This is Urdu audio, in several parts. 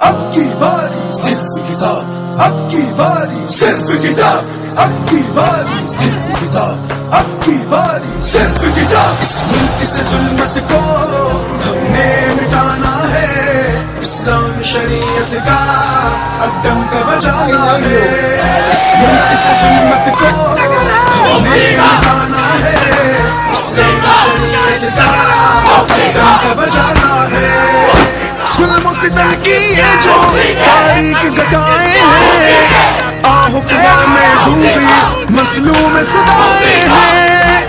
اب کی باری صرف کتاب، اب کی باری صرف کتاب، اب کی باری صرف کتاب، اب کی باری صرف کتاب۔ اس ملک سے ظلمت کو ہم نے مٹانا ہے، اسلام شریعت کا اب ڈنکا بجانا ہے۔ اس ملک سے ظلمت کو ہم نے مٹانا ہے، اسلام شریعت کا اب ڈنکا بجانا ہے۔ ظلم و ستم کی یہ جو تاریخ گٹائیں ہیں، آہ فغاں میں ڈوبی مظلوم صدائیں ہیں،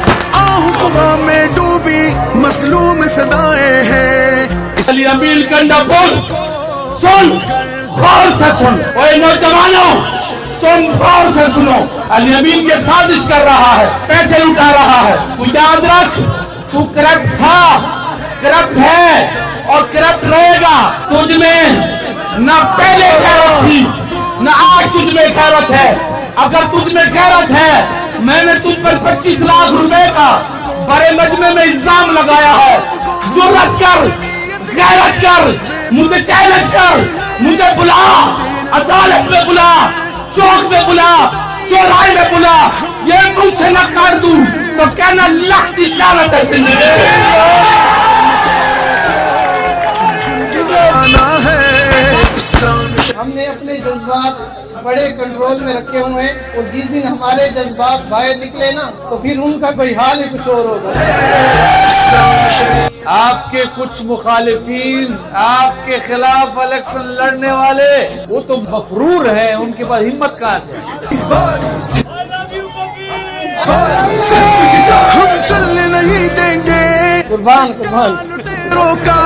آہ فغاں میں ڈوبی مظلوم صدائیں ہیں۔ علی امیل کنڈا بول سن، غور سے سن، اوے نوجوانوں تم غور سے سنو، علی امیل کے سازش کر رہا ہے، پیسے لٹا رہا ہے۔ تو یاد رکھ، تو کرپٹ تھا، کرپٹ ہے اور کرپٹ رہے گا۔ تجھ میں نہ پہلے غیرت تھی نہ آج تجھ میں غیرت ہے۔ اگر تجھ میں غیرت ہے، میں نے تجھ پر 25 لاکھ روپے کا بڑے مجمع میں الزام لگایا ہے۔ جرأت کر، غیرت کر، مجھے چیلنج کر، مجھے بلا، عدالت میں بلا، چوک میں بلا، چوراہے میں بلا۔ یہ مجھ سے نہ کر دوں تو کہنا لاکھ سی لعنت ہے زندگی۔ ہم نے اپنے جذبات بڑے کنٹرول میں رکھے ہوئے ہیں، اور جس دن ہمارے جذبات باہر نکلے نا تو پھر ان کا کوئی حال ہی کچھ اور ہوگا۔ آپ کے کچھ مخالفین، آپ کے خلاف الیکشن لڑنے والے، وہ تو مفرور ہیں، ان کے پاس ہمت کہاں سے؟ ہم چلنے نہیں دیں گے، قربان قربان روکا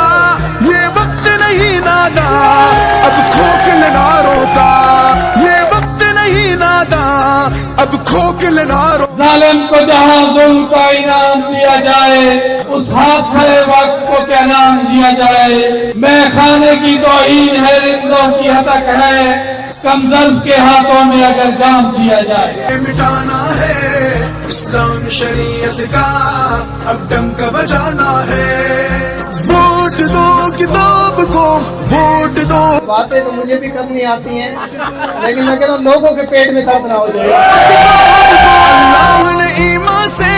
یہ وقت نہیں نادا، اب کھوکھل نہ روکا یہ وقت نہیں نادا، اب کھوکھل نہ روکا۔ ظالم کو جہاں ظلم کا انعام دیا جائے، اس حادثہ وقت کو کیا نام دیا جائے؟ میں خانے کی توہین ہے، رندوں کی ہتک ہے، کمزرز کے ہاتھوں میں اگر جام دیا جائے۔ مٹانا ہے اسلام شریعت کا اب ڈنکا بجانا ہے۔ ووٹ دو کتاب کو، ووٹ دو۔ باتیں تو مجھے بھی کرنی آتی ہیں، لیکن میں کہتا ہوں لوگوں کے پیٹ میں درد نہ ہو جائے۔ اللہ نے ایمان سے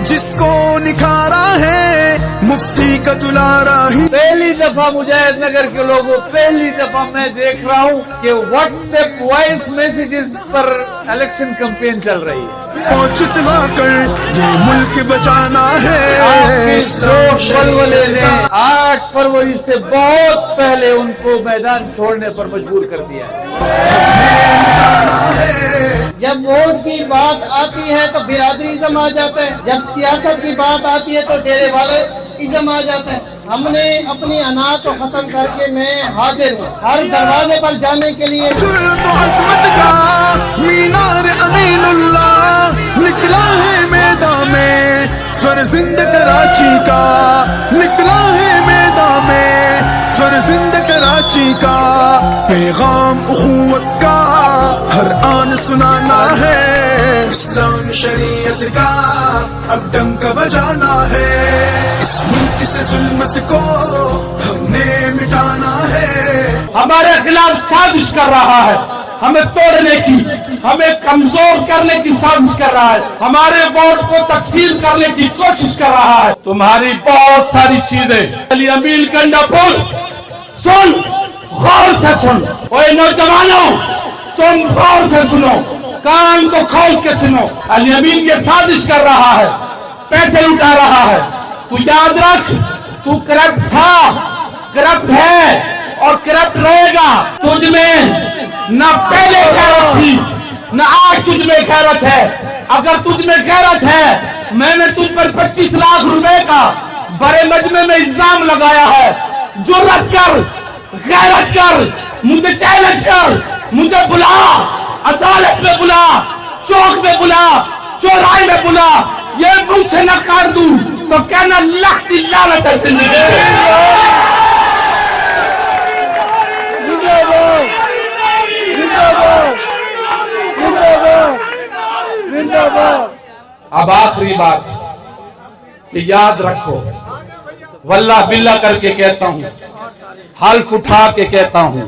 جس کو نکھارا ہے، مفتی کا دلارا ہی۔ پہلی دفعہ مجاہد نگر کے لوگوں، پہلی دفعہ میں دیکھ رہا ہوں کہ واٹس ایپ وائس میسیجز پر الیکشن کمپین چل رہی ہے۔ پہنچتنا کر یہ ملک بچانا ہے۔ ولولے نے 8 فروری سے بہت پہلے ان کو میدان چھوڑنے پر مجبور کر دیا ہے۔ جب ووٹ کی بات آتی ہے تو برادری ازم آ جاتا ہے، جب سیاست کی بات آتی ہے تو ڈیرے والے ازم آ جاتا ہے۔ ہم نے اپنی انا کو ختم کر کے میں حاضر ہوں ہر دروازے پر جانے کے لیے۔ جرأت و عصمت کا مینار امین اللہ نکلا ہے میدان میں، فرزند کراچی کا نکلا ہے میدان میں، فرزند کراچی کا پیغام اخوت کا ہر آن سنانا ہے۔ اسلام شریعت کا اب ڈنکا بجانا ہے۔ اس ملک سے ظلمت کو ہم نے مٹانا ہے۔ ہمارے خلاف سازش کر رہا ہے، ہمیں توڑنے کی، ہمیں کمزور کرنے کی سازش کر رہا ہے، ہمارے ووٹ کو تقسیم کرنے کی کوشش کر رہا ہے۔ تمہاری بہت ساری چیزیں علی امیل کنڈا پول سن، غور سے سن، اوے نوجوانوں تم غور سے سنو، کان کو کھول کے سنو۔ علی امیل یہ سازش کر رہا ہے، پیسے لٹا رہا ہے۔ تو یاد رکھ، تو کرپٹ تھا، کرپٹ ہے اور کرپٹ رہے گا۔ تجھ میں نہ پہلے غیرت تھی نہ آج تجھ میں غیرت ہے۔ اگر تجھ میں غیرت ہے، میں نے تجھ پر 25 لاکھ روپے کا بڑے مجمع میں الزام لگایا ہے۔ جرأت کر، غیرت کر، مجھے چیلنج کر، مجھے بلا، عدالت میں بلا، چوک میں بلا، چوراہے میں بلا۔ یہ مجھ سے نہ کر دوں تو کہنا لاکھ سی لعنت ہے زندگی۔ اب آخری بات کہ یاد رکھو، واللہ باللہ کر کے کہتا ہوں، حلف اٹھا کے کہتا ہوں،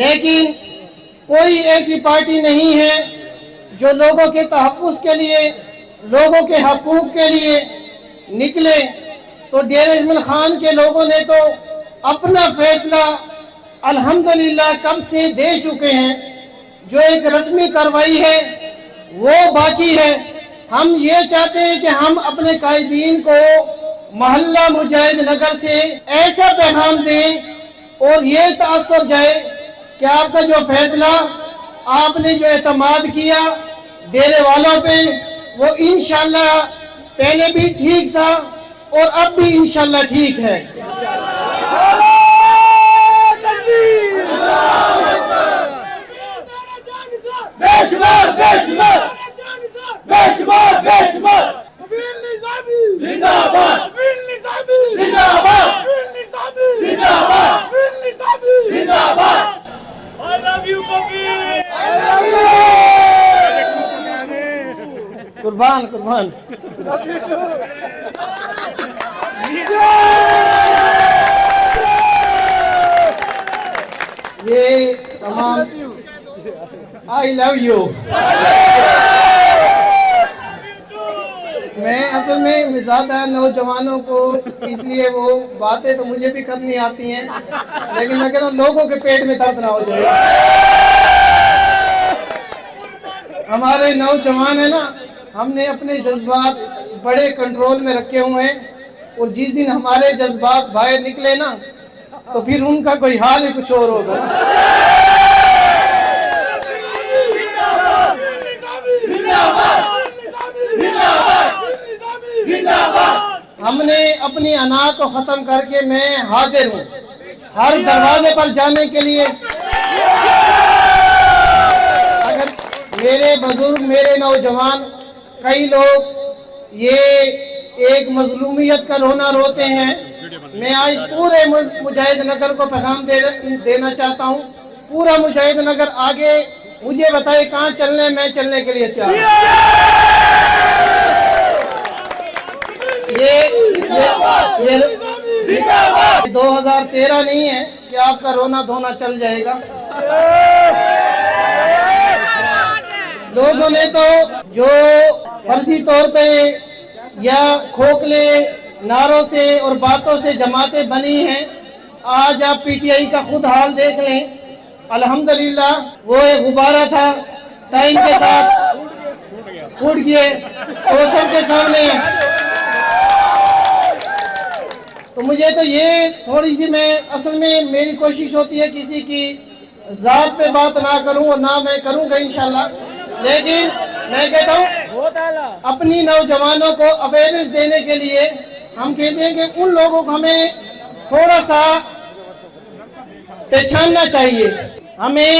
لیکن کوئی ایسی پارٹی نہیں ہے جو لوگوں کے تحفظ کے لیے، لوگوں کے حقوق کے لیے نکلے۔ تو ڈیرہ اجمل خان کے لوگوں نے تو اپنا فیصلہ الحمدللہ کب سے دے چکے ہیں، جو ایک رسمی کارروائی ہے وہ باقی ہے۔ ہم یہ چاہتے ہیں کہ ہم اپنے قائدین کو محلہ مجاہد نگر سے ایسا پیغام دیں اور یہ تاثر جائے کہ آپ کا جو فیصلہ، آپ نے جو اعتماد کیا ڈیرے والوں پہ، وہ انشاءاللہ پہلے بھی ٹھیک تھا اور اب بھی انشاءاللہ ٹھیک ہے۔ قربان قربان۔ یہ تمام آئی لو یو۔ میں اصل میں زیادہ نوجوانوں کو، اس لیے وہ باتیں تو مجھے بھی کرنی آتی ہیں، لیکن میں کہتا ہوں لوگوں کے پیٹ میں درد نہ ہو جائے۔ ہمارے نوجوان ہیں نا، ہم نے اپنے جذبات بڑے کنٹرول میں رکھے ہوئے ہیں، اور جس دن ہمارے جذبات باہر نکلے نا تو پھر ان کا کوئی حال ہی کچھ اور ہوگا۔ ہم نے اپنی انا کو ختم کر کے میں حاضر ہوں ہر دروازے پر جانے کے لیے۔ اگر میرے بزرگ، میرے نوجوان، کئی لوگ یہ ایک مظلومیت کا رونا روتے ہیں، میں آج پورے مجاہد نگر کو پیغام دینا چاہتا ہوں۔ پورا مجاہد نگر آگے مجھے بتائے کہاں چلنے، میں چلنے کے لیے تیار ہوں۔ یہ 2013 نہیں ہے کہ آپ کا رونا دھونا چل جائے گا۔ لوگوں نے تو جو فرضی طور پہ یا کھوکھلے نعروں سے اور باتوں سے جماعتیں بنی ہیں، آج آپ پی ٹی آئی کا خود حال دیکھ لیں۔ الحمدللہ وہ ایک غبارہ تھا، ٹائم کے ساتھ پھوٹ گئے، وہ سب کے سامنے۔ تو مجھے تو یہ تھوڑی سی، میں اصل میں میری کوشش ہوتی ہے کسی کی ذات پہ بات نہ کروں، اور نہ میں کروں گا انشاءاللہ، لیکن میں کہتا ہوں اپنی نوجوانوں کو اویئرنیس دینے کے لیے ہم کہتے ہیں کہ ان لوگوں کو ہمیں تھوڑا سا پہچاننا چاہیے۔ ہمیں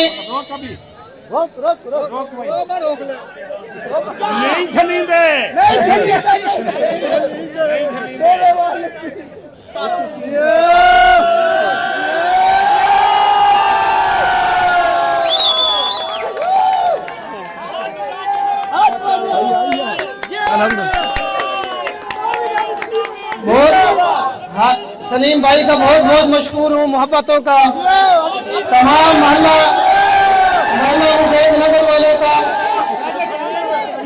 سلیم بھائی کا بہت بہت مشکور ہوں، محبتوں کا، تمام محلہ مجاہد نگر والوں کا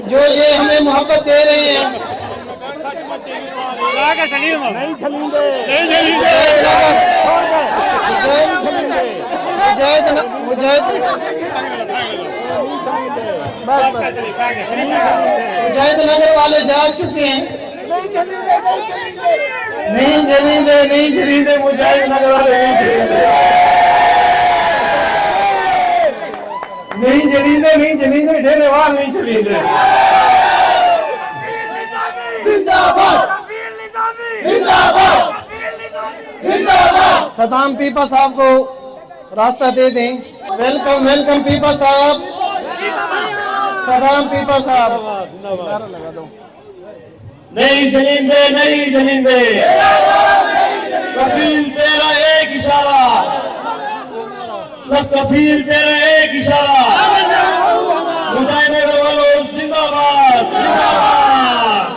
جو یہ ہمیں محبت دے رہے ہیں۔ مجاہد نگر والے جا چکے ہیں، نہیں جلیندے، نہیں جلیندے، مجاہد نگر والے نہیں جلیندے، نہیں جلیندے، ڈیرے وال نہیں جلیندے۔ صدام پیپا صاحب کو راستہ دے دیں۔ ویلکم ویلکم پیپا صاحب، صدام پیپا صاحب۔ نہیں جلیندے، نہیں جلیندے، کفیل تیرا ایک اشارہ، کفیل تیرا ایک اشارہ، مجاہد نگر والوں زندہ باد، زندہ باد۔